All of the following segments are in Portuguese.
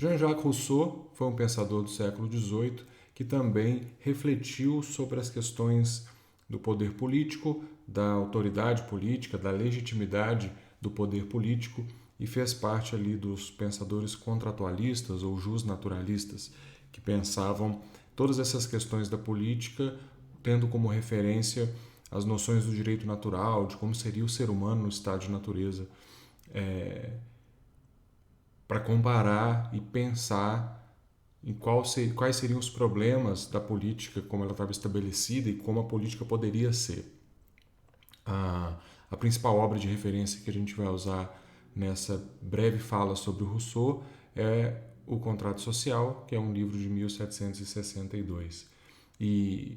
Jean-Jacques Rousseau foi um pensador do século XVIII que também refletiu sobre as questões do poder político, da autoridade política, da legitimidade do poder político e fez parte ali dos pensadores contratualistas ou justnaturalistas que pensavam todas essas questões da política tendo como referência as noções do direito natural, de como seria o ser humano no estado de natureza, para comparar e pensar em quais seriam os problemas da política, como ela estava estabelecida e como a política poderia ser. A principal obra de referência que a gente vai usar nessa breve fala sobre o Rousseau é O Contrato Social, que é um livro de 1762. E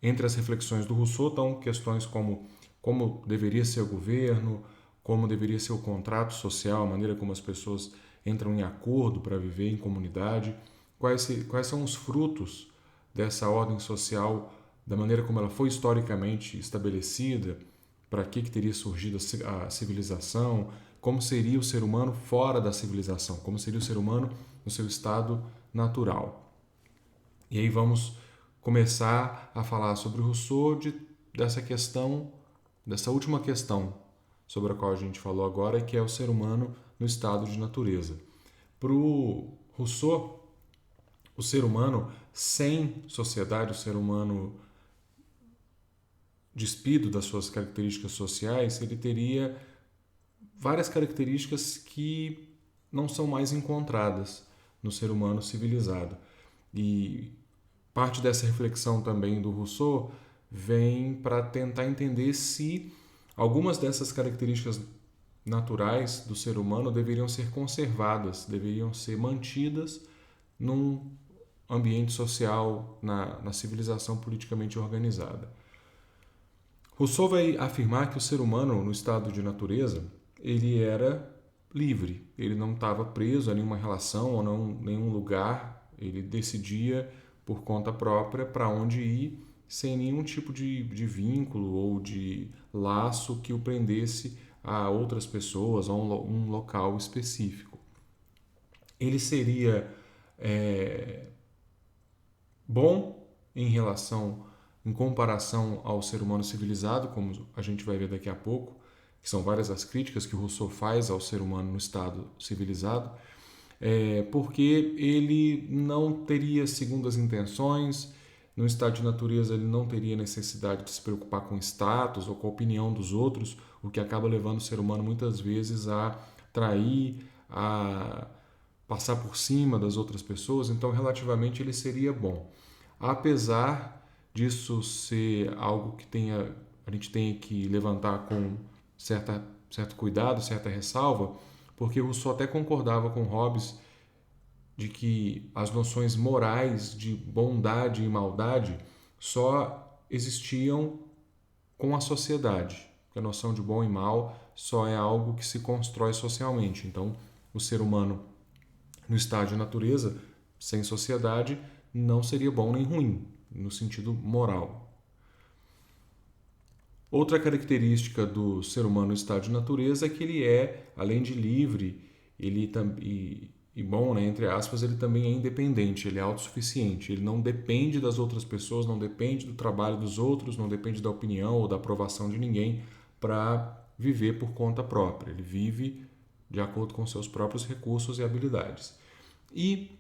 entre as reflexões do Rousseau estão questões como deveria ser o governo, como deveria ser o contrato social, a maneira como as pessoas entram em acordo para viver em comunidade, quais são os frutos dessa ordem social, da maneira como ela foi historicamente estabelecida, para que teria surgido a civilização, como seria o ser humano fora da civilização, como seria o ser humano no seu estado natural. E aí vamos começar a falar sobre Rousseau dessa última questão sobre a qual a gente falou agora, que é o ser humano no estado de natureza. Para o Rousseau, o ser humano sem sociedade, o ser humano despido das suas características sociais, ele teria várias características que não são mais encontradas no ser humano civilizado. E parte dessa reflexão também do Rousseau vem para tentar entender se algumas dessas características naturais do ser humano deveriam ser conservadas, deveriam ser mantidas num ambiente social, na civilização politicamente organizada. Rousseau vai afirmar que o ser humano, no estado de natureza, ele era livre, ele não estava preso a nenhuma relação ou nenhum lugar, ele decidia por conta própria para onde ir, sem nenhum tipo de vínculo ou de laço que o prendesse a outras pessoas, a um local específico. Ele seria bom em comparação ao ser humano civilizado, como a gente vai ver daqui a pouco, que são várias as críticas que Rousseau faz ao ser humano no estado civilizado, porque ele não teria segundas intenções, no estado de natureza ele não teria necessidade de se preocupar com status ou com a opinião dos outros, o que acaba levando o ser humano muitas vezes a trair, a passar por cima das outras pessoas, então relativamente ele seria bom. Apesar disso ser algo que a gente tem que levantar com certo cuidado, certa ressalva, porque Rousseau até concordava com Hobbes de que as noções morais de bondade e maldade só existiam com a sociedade. A noção de bom e mal só é algo que se constrói socialmente. Então, o ser humano no estado de natureza, sem sociedade, não seria bom nem ruim, no sentido moral. Outra característica do ser humano no estado de natureza é que ele é, além de livre, e bom, né, entre aspas, ele também é independente, ele é autossuficiente, ele não depende das outras pessoas, não depende do trabalho dos outros, não depende da opinião ou da aprovação de ninguém para viver por conta própria. Ele vive de acordo com seus próprios recursos e habilidades. E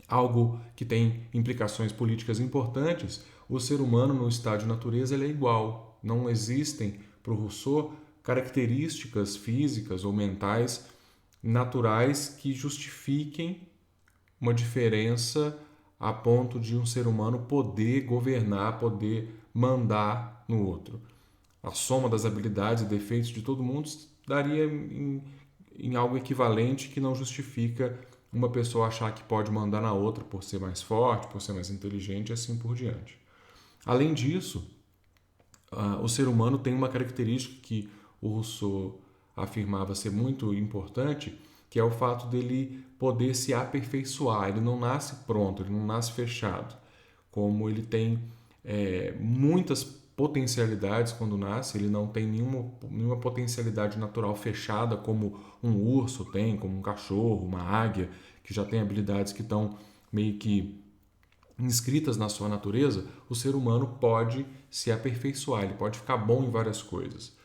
algo que tem implicações políticas importantes, o ser humano no estado de natureza ele é igual. Não existem, para o Rousseau, características físicas ou mentais naturais que justifiquem uma diferença a ponto de um ser humano poder governar, poder mandar no outro. A soma das habilidades e defeitos de todo mundo daria em algo equivalente que não justifica uma pessoa achar que pode mandar na outra por ser mais forte, por ser mais inteligente e assim por diante. Além disso, o ser humano tem uma característica que o Rousseau afirmava ser muito importante, que é o fato dele poder se aperfeiçoar. Ele não nasce pronto, ele não nasce fechado. Como ele tem muitas potencialidades quando nasce, ele não tem nenhuma potencialidade natural fechada como um urso tem, como um cachorro, uma águia, que já tem habilidades que estão meio que inscritas na sua natureza. O ser humano pode se aperfeiçoar, ele pode ficar bom em várias coisas.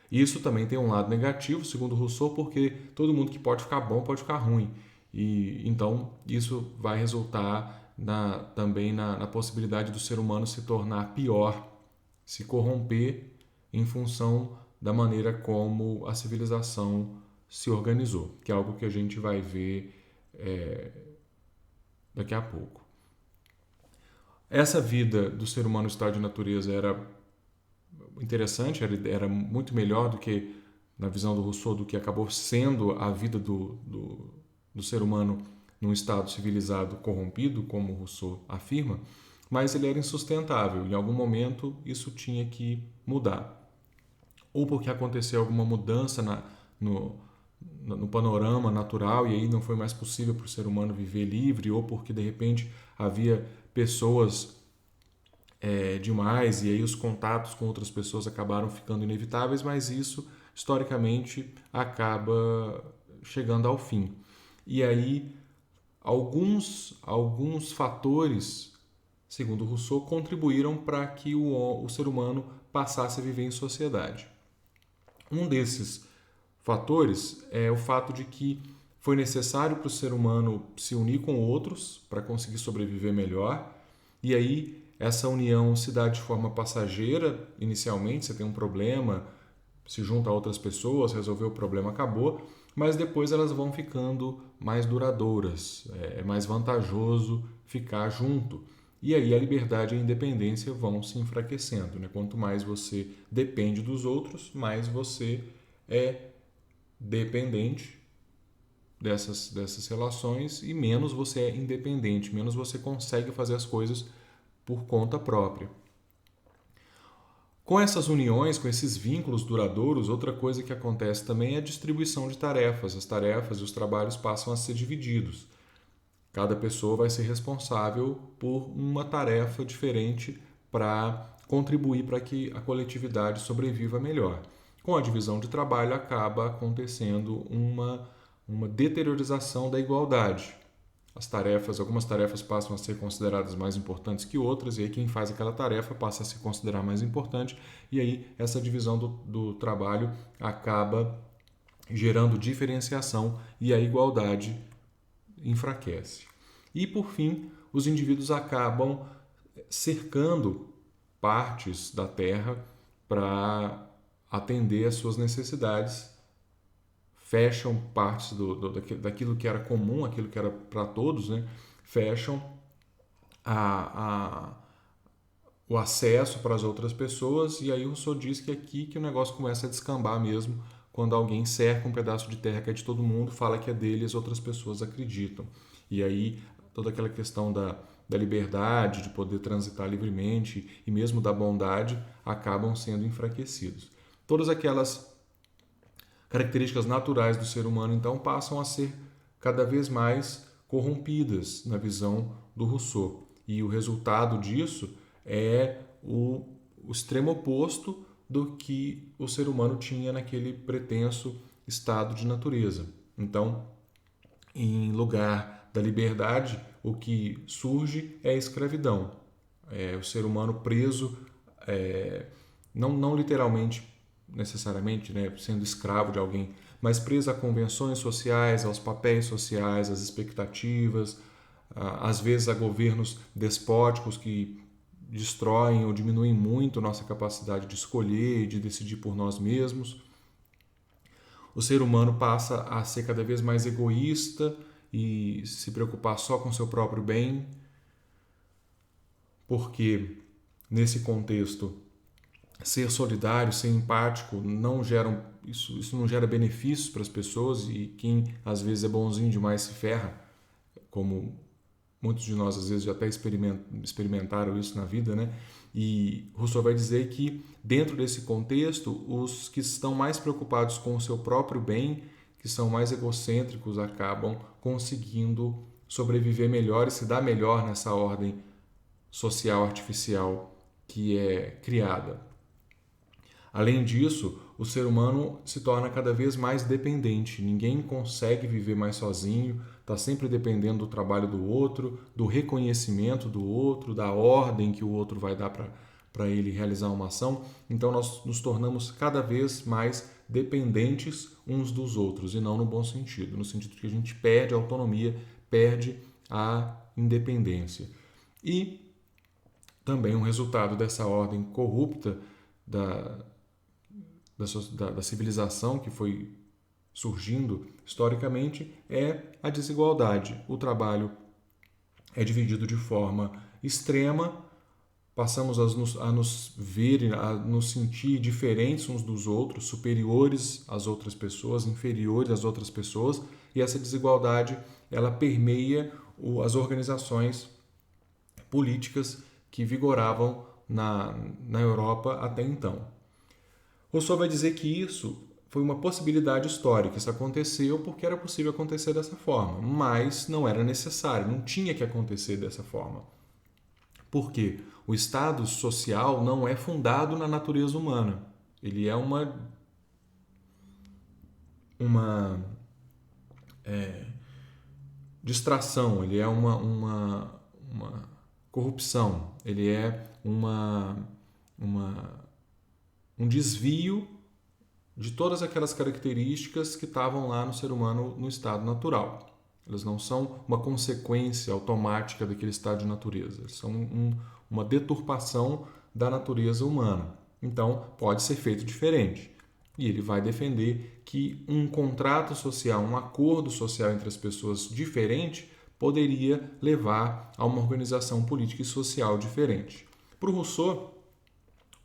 Isso também tem um lado negativo, segundo Rousseau, porque todo mundo que pode ficar bom pode ficar ruim. E então isso vai resultar também na possibilidade do ser humano se tornar pior, se corromper em função da maneira como a civilização se organizou, que é algo que a gente vai ver daqui a pouco. Essa vida do ser humano no estado de natureza era interessante, era muito melhor do que, na visão do Rousseau, do que acabou sendo a vida do ser humano num estado civilizado corrompido, como Rousseau afirma, mas ele era insustentável. Em algum momento isso tinha que mudar. Ou porque aconteceu alguma mudança no panorama natural e aí não foi mais possível para o ser humano viver livre, ou porque de repente havia pessoas demais e aí os contatos com outras pessoas acabaram ficando inevitáveis, mas isso historicamente acaba chegando ao fim. E aí alguns fatores, segundo Rousseau, contribuíram para que o ser humano passasse a viver em sociedade. Um desses fatores é o fato de que foi necessário para o ser humano se unir com outros para conseguir sobreviver melhor, e aí essa união se dá de forma passageira. Inicialmente você tem um problema, se junta a outras pessoas, resolveu o problema, acabou, mas depois elas vão ficando mais duradouras, é mais vantajoso ficar junto. E aí a liberdade e a independência vão se enfraquecendo, né? Quanto mais você depende dos outros, mais você é dependente dessas relações e menos você é independente, menos você consegue fazer as coisas por conta própria. Com essas uniões, com esses vínculos duradouros, outra coisa que acontece também é a distribuição de tarefas. As tarefas e os trabalhos passam a ser divididos. Cada pessoa vai ser responsável por uma tarefa diferente para contribuir para que a coletividade sobreviva melhor. Com a divisão de trabalho acaba acontecendo uma deteriorização da igualdade. Algumas tarefas passam a ser consideradas mais importantes que outras, e aí quem faz aquela tarefa passa a se considerar mais importante, e aí essa divisão do trabalho acaba gerando diferenciação e a igualdade enfraquece. E por fim, os indivíduos acabam cercando partes da terra para atender às suas necessidades, fecham partes daquilo que era comum, aquilo que era para todos, né? Fecham o acesso para as outras pessoas, e aí o Rousseau diz que é aqui que o negócio começa a descambar mesmo, quando alguém cerca um pedaço de terra que é de todo mundo, fala que é dele e as outras pessoas acreditam. E aí toda aquela questão da liberdade, de poder transitar livremente e mesmo da bondade acabam sendo enfraquecidos. Todas aquelas características naturais do ser humano, então, passam a ser cada vez mais corrompidas na visão do Rousseau. E o resultado disso é o extremo oposto do que o ser humano tinha naquele pretenso estado de natureza. Então, em lugar da liberdade, o que surge é a escravidão. O ser humano preso, não literalmente, necessariamente, né, sendo escravo de alguém, mas preso a convenções sociais, aos papéis sociais, às expectativas, às vezes a governos despóticos que destroem ou diminuem muito nossa capacidade de escolher e de decidir por nós mesmos. O ser humano passa a ser cada vez mais egoísta e se preocupar só com seu próprio bem, porque nesse contexto ser solidário, ser empático isso não gera benefícios para as pessoas, e quem às vezes é bonzinho demais se ferra, como muitos de nós às vezes já até experimentaram isso na vida, né? E Rousseau vai dizer que dentro desse contexto, os que estão mais preocupados com o seu próprio bem, que são mais egocêntricos, acabam conseguindo sobreviver melhor e se dar melhor nessa ordem social artificial que é criada. Além disso, o ser humano se torna cada vez mais dependente. Ninguém consegue viver mais sozinho, está sempre dependendo do trabalho do outro, do reconhecimento do outro, da ordem que o outro vai dar para ele realizar uma ação. Então, nós nos tornamos cada vez mais dependentes uns dos outros, e não no bom sentido, no sentido que a gente perde a autonomia, perde a independência. E também um resultado dessa ordem corrupta da civilização que foi surgindo historicamente é a desigualdade. O trabalho é dividido de forma extrema, passamos a nos ver, a nos sentir diferentes uns dos outros, superiores às outras pessoas, inferiores às outras pessoas, e essa desigualdade ela permeia as organizações políticas que vigoravam na Europa até então. Rousseau vai dizer que isso foi uma possibilidade histórica, isso aconteceu porque era possível acontecer dessa forma, mas não era necessário, não tinha que acontecer dessa forma. Por quê? O Estado social não é fundado na natureza humana, ele é uma distração, ele é uma corrupção, ele é um desvio de todas aquelas características que estavam lá no ser humano no estado natural. Elas não são uma consequência automática daquele estado de natureza, eles são uma deturpação da natureza humana. Então, pode ser feito diferente. E ele vai defender que um contrato social, um acordo social entre as pessoas diferente, poderia levar a uma organização política e social diferente. Para o Rousseau,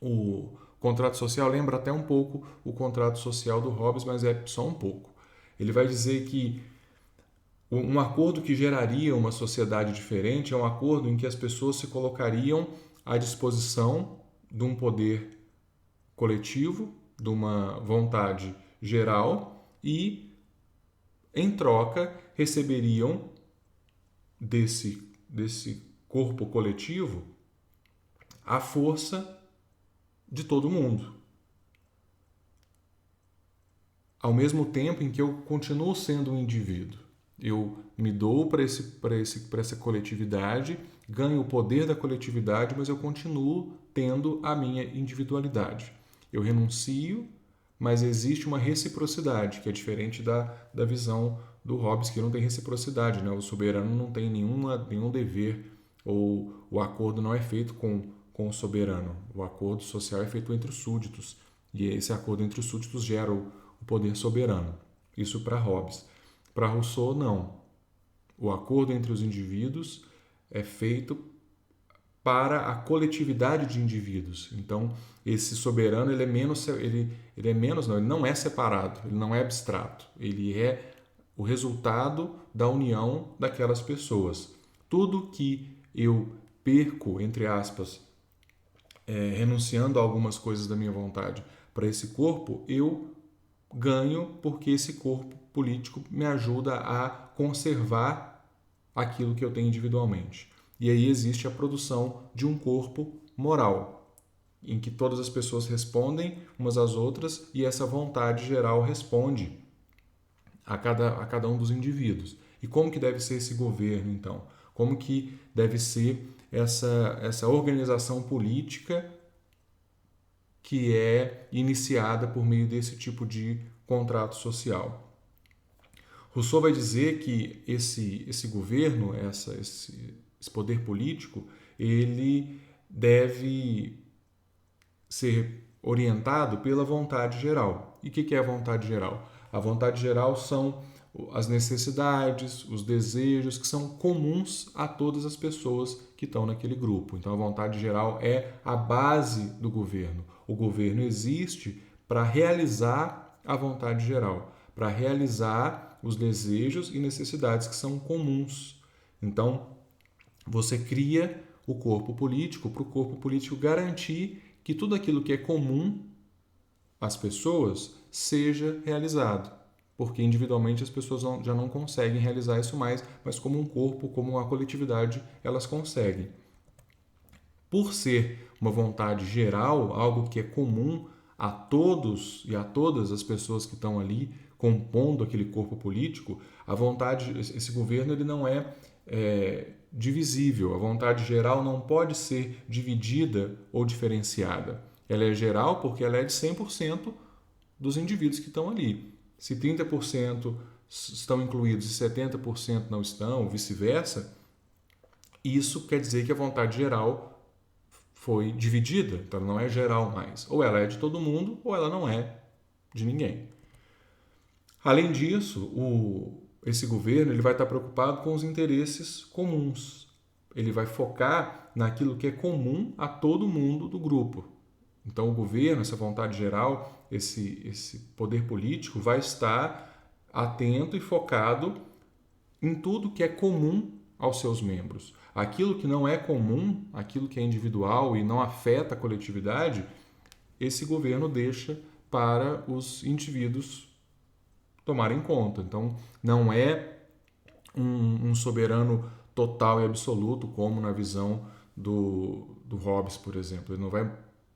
o contrato social lembra até um pouco o contrato social do Hobbes, mas é só um pouco. Ele vai dizer que um acordo que geraria uma sociedade diferente é um acordo em que as pessoas se colocariam à disposição de um poder coletivo, de uma vontade geral e, em troca, receberiam desse corpo coletivo a força de todo mundo. Ao mesmo tempo em que eu continuo sendo um indivíduo. Eu me dou para essa coletividade, ganho o poder da coletividade, mas eu continuo tendo a minha individualidade. Eu renuncio, mas existe uma reciprocidade, que é diferente da visão do Hobbes, que não tem reciprocidade, né? O soberano não tem nenhum dever, ou o acordo não é feito com o soberano. O acordo social é feito entre os súditos, e esse acordo entre os súditos gera o poder soberano. Isso para Hobbes. Para Rousseau, não. O acordo entre os indivíduos é feito para a coletividade de indivíduos. Então, esse soberano ele não é separado, ele não é abstrato, ele é o resultado da união daquelas pessoas. Tudo que eu perco, entre aspas, renunciando a algumas coisas da minha vontade para esse corpo, eu ganho porque esse corpo político me ajuda a conservar aquilo que eu tenho individualmente. E aí existe a produção de um corpo moral, em que todas as pessoas respondem umas às outras e essa vontade geral responde a cada um dos indivíduos. E como que deve ser esse governo, então? Como que deve ser essa organização política que é iniciada por meio desse tipo de contrato social? Rousseau vai dizer que esse governo, esse poder político, ele deve ser orientado pela vontade geral. E o que é a vontade geral? A vontade geral são as necessidades, os desejos que são comuns a todas as pessoas que estão naquele grupo. Então, a vontade geral é a base do governo. O governo existe para realizar a vontade geral, para realizar os desejos e necessidades que são comuns. Então, você cria o corpo político para o corpo político garantir que tudo aquilo que é comum às pessoas seja realizado. Porque individualmente as pessoas já não conseguem realizar isso mais, mas como um corpo, como uma coletividade, elas conseguem. Por ser uma vontade geral, algo que é comum a todos e a todas as pessoas que estão ali compondo aquele corpo político, a vontade, esse governo ele não é divisível. A vontade geral não pode ser dividida ou diferenciada. Ela é geral porque ela é de 100% dos indivíduos que estão ali. Se 30% estão incluídos e 70% não estão, ou vice-versa, isso quer dizer que a vontade geral foi dividida, então ela não é geral mais. Ou ela é de todo mundo, ou ela não é de ninguém. Além disso, esse governo ele vai estar preocupado com os interesses comuns. Ele vai focar naquilo que é comum a todo mundo do grupo. Então, o governo, essa vontade geral, esse poder político vai estar atento e focado em tudo que é comum aos seus membros. Aquilo que não é comum, aquilo que é individual e não afeta a coletividade, esse governo deixa para os indivíduos tomarem conta. Então, não é um soberano total e absoluto, como na visão do Hobbes, por exemplo. Ele não vai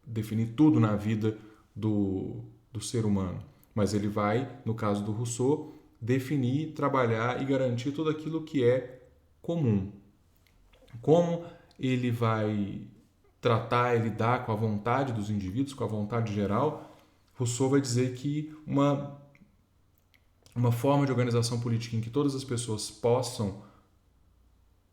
definir tudo na vida do ser humano, mas ele vai, no caso do Rousseau, definir, trabalhar e garantir tudo aquilo que é comum. Como ele vai tratar e lidar com a vontade dos indivíduos, com a vontade geral, Rousseau vai dizer que uma forma de organização política em que todas as pessoas possam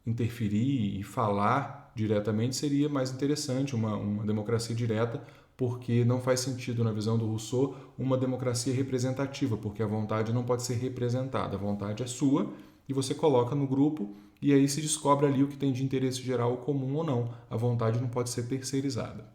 interferir e falar diretamente seria mais interessante, uma democracia direta, porque não faz sentido, na visão do Rousseau, uma democracia representativa, porque a vontade não pode ser representada. A vontade é sua e você coloca no grupo e aí se descobre ali o que tem de interesse geral comum ou não. A vontade não pode ser terceirizada.